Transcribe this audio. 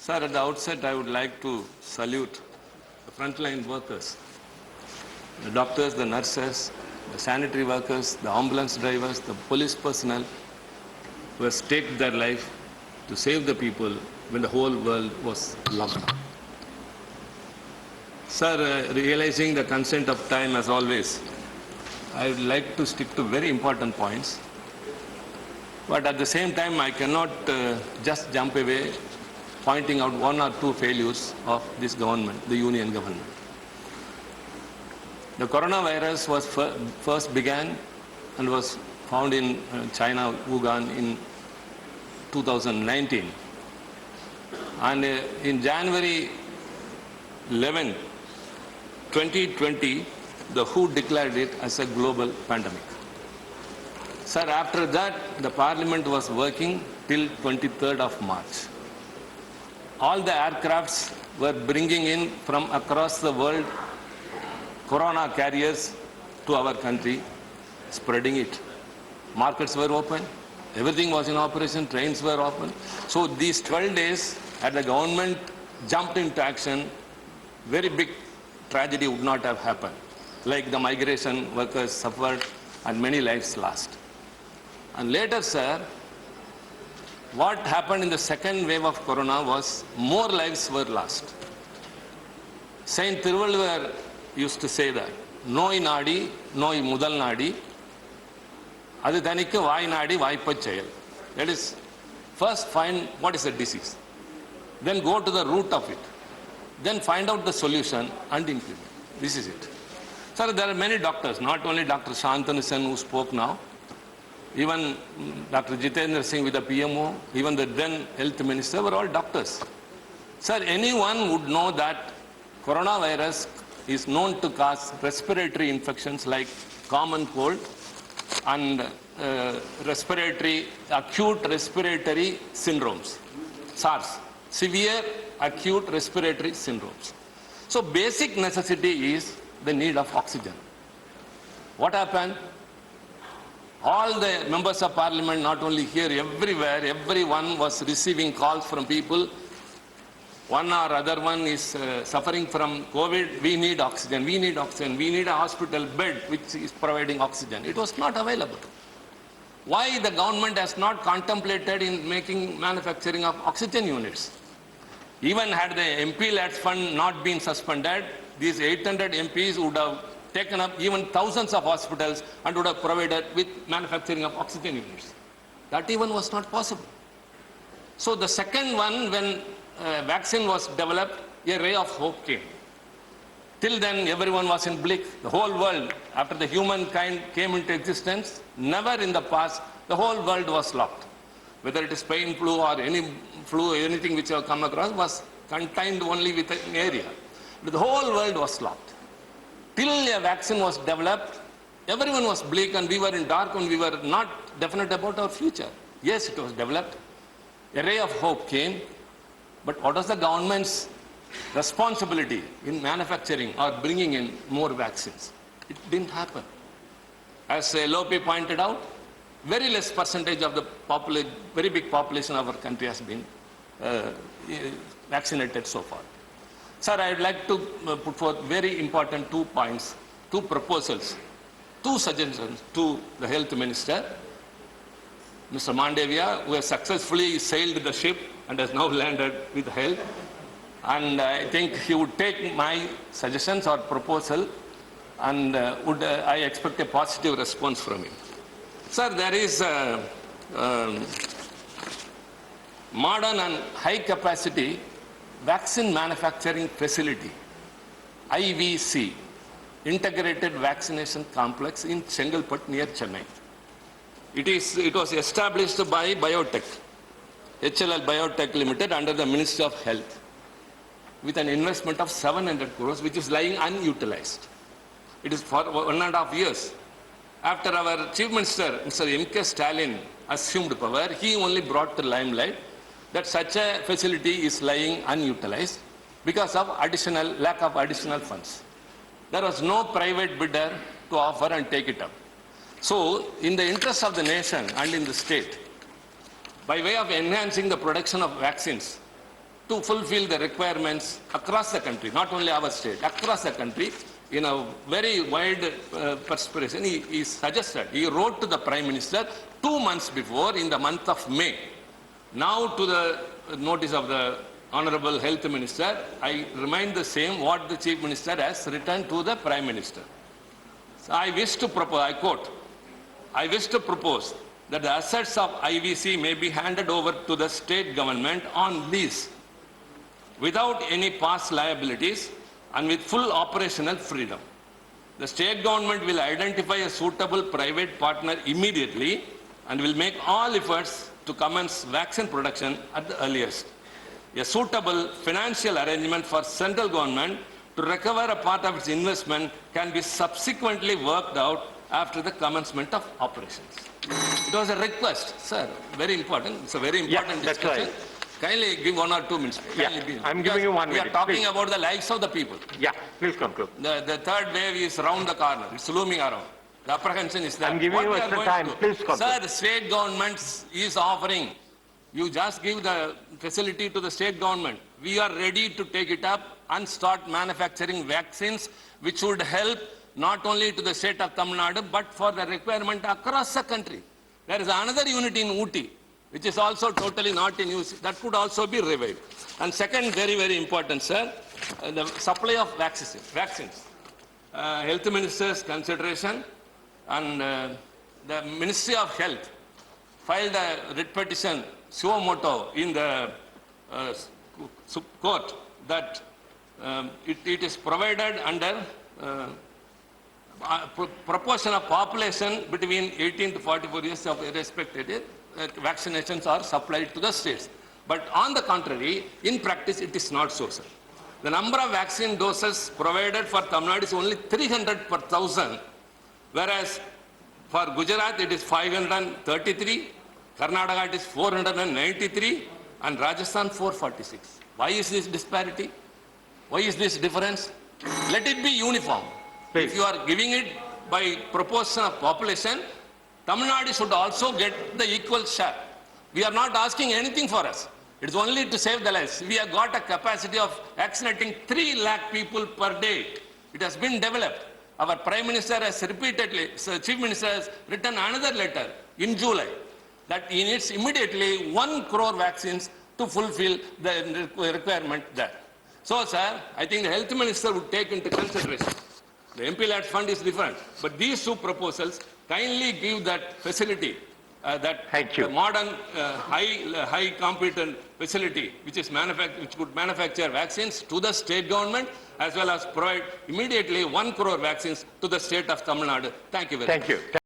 Sir, at the outset, I would like to salute the frontline workers, the doctors, the nurses, the sanitary workers, the ambulance drivers, the police personnel who have staked their life to save the people when the whole world was locked down. Sir, realizing the consent of time as always, I would like to stick to very important points. But at the same time, I cannot just jump away pointing out one or two failures of this government, the union government. The coronavirus was first began and was found in China, Wuhan, in 2019. And in January 11, 2020, the WHO declared it as a global pandemic. Sir, after that, the Parliament was working till 23rd of March. All the aircrafts were bringing in from across the world corona carriers to our country, spreading it. Markets were open, everything was in operation, trains were open. So these 12 days, had the government jumped into action, very big tragedy would not have happened. Like the migration workers suffered and many lives lost. And later, sir, what happened in the second wave of corona was more lives were lost. Saint Tiruchi used to say that, Noi nadi, noi mudal nadi, adu thanikku vai nadi vaippa cheyal. That is, first find what is the disease, then go to the root of it, then find out the solution and implement. This is it. Sir, there are many doctors, not only Dr. Shantanu Sen who spoke now, even Dr. Jitendra Singh with the PMO, even the then health minister were all doctors. Sir, anyone would know that coronavirus is known to cause respiratory infections like common cold and acute respiratory syndromes, SARS, severe acute respiratory syndromes. So basic necessity is the need of oxygen. What happened? All the members of parliament, not only here, everywhere, everyone was receiving calls from people. One or other one is suffering from COVID. We need oxygen, we need oxygen, we need a hospital bed which is providing oxygen. It was not available. Why the government has not contemplated in making manufacturing of oxygen units? Even had the MP LATS fund not been suspended, these 800 MPs would have taken up even thousands of hospitals and would have provided with manufacturing of oxygen units. That even was not possible. So the second one, when vaccine was developed, a ray of hope came. Till then, everyone was in bleak. The whole world, after the humankind came into existence, never in the past, the whole world was locked. Whether it is Spain flu or any flu, anything which have come across was contained only within an area. But the whole world was locked. Till a vaccine was developed, everyone was bleak and we were in dark and we were not definite about our future. Yes, it was developed. A ray of hope came. But what was the government's responsibility in manufacturing or bringing in more vaccines? It didn't happen. As LOP pointed out, very less percentage of the very big population of our country has been vaccinated so far. Sir, I would like to put forth very important 2 points, 2 proposals, 2 suggestions to the health minister, Mr. Mandavia, who has successfully sailed the ship and has now landed with health. And I think he would take my suggestions or proposal and I expect a positive response from him. Sir, there is a modern and high capacity vaccine manufacturing facility, IVC, Integrated Vaccination Complex in Chengalpattu near Chennai. It was established by Biotech, HLL Biotech Limited under the Ministry of Health with an investment of 700 crores which is lying unutilized. It is for 1.5 years. After our Chief Minister, Mr. M.K. Stalin, assumed power, he only brought to limelight that such a facility is lying unutilized because of lack of additional funds. There was no private bidder to offer and take it up. So, in the interest of the nation and in the state, by way of enhancing the production of vaccines to fulfill the requirements across the country, not only our state, across the country, in a very wide perspiration. He suggested, he wrote to the Prime Minister 2 months before, in the month of May. Now, to the notice of the Honorable Health Minister, I remind the same what the Chief Minister has written to the Prime Minister. So I wish to propose, I quote, I wish to propose that the assets of IVC may be handed over to the state government on lease without any past liabilities and with full operational freedom. The state government will identify a suitable private partner immediately and will make all efforts to commence vaccine production at the earliest. A suitable financial arrangement for central government to recover a part of its investment can be subsequently worked out after the commencement of operations. It was a request, sir, very important. It's a very important discussion. Right. Kindly give 1 or 2 minutes. I'm giving you 1 minute. We are talking please. about the lives of the people. Yeah, please conclude. The third wave is round the corner. It's looming around. The apprehension is there. I'm giving you extra time. Please conclude. Sir, the state government is offering. You just give the facility to the state government. We are ready to take it up and start manufacturing vaccines, which would help not only to the state of Tamil Nadu, but for the requirement across the country. There is another unit in Ooty, which is also totally not in use. That could also be revived. And second, very, very important, sir, the supply of vaccines. Health Minister's consideration and the Ministry of Health filed a writ petition, suo motu, in the court that it is provided under proportion of population between 18 to 44 years of irrespective vaccinations are supplied to the states. But on the contrary, in practice, it is not so, sir. The number of vaccine doses provided for Tamil Nadu is only 300 per 1,000, whereas for Gujarat it is 533, Karnataka it is 493, and Rajasthan 446. Why is this disparity? Why is this difference? Let it be uniform. Please. If you are giving it by proportion of population, Tamil Nadu should also get the equal share. We are not asking anything for us. It's only to save the lives. We have got a capacity of vaccinating 3 lakh people per day. It has been developed. Our Prime Minister has repeatedly, Chief Minister has written another letter in July that he needs immediately 1 crore vaccines to fulfill the requirement there. So, sir, I think the Health Minister would take into consideration. The MP Labs Fund is different, but these 2 proposals kindly give that facility, that modern, high competent facility, which could manufacture vaccines to the state government, as well as provide immediately 1 crore vaccines to the state of Tamil Nadu. Thank you very much. Thank you.